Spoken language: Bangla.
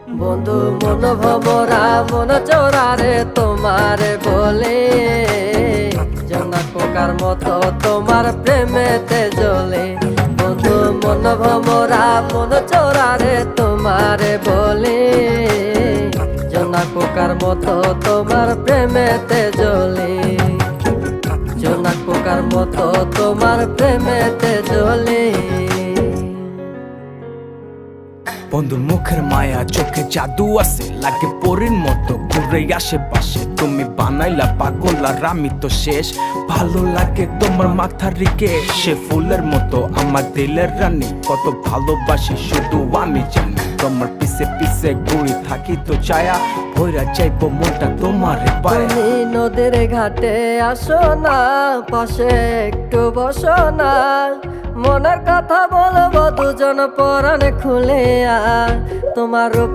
বন্ধু মন ভমরা মন চোরারে তোমারে বলে, জোনাক পোকার মতো তোমার প্রেমেতে জ্বলে। বন্ধু মন ভমরা মন চোরারে তোমারে বলে, জোনাক পোকার মতো তোমার প্রেমেতে জ্বলে। জোনাক পোকার মতো তোমার প্রেমেতে জ্বলে। বন্ধুর মুখের মায়া চোখে জাদু আছে, লাগে পরীর মতো ঘুরে আশেপাশে। তুমি বানাইলা পাগল আর আমি তো শেষ। ভালো লাগে তোমার মাথার রিকে, সে ফুলের মতো আমার দিলের রানী। কত ভালোবাসি শুধু আমি জানি, তোমার পিছে পিছে ঘুরি থাকি তো ছায়া। ভৈরা যাইবো মনটা তোমার পায়ে। তুমি নদীর ঘাটে আসো না, পাশে একটু বসো না। মনের কথা বলবো দুজন পরাণ খুলে, তোমার রূপে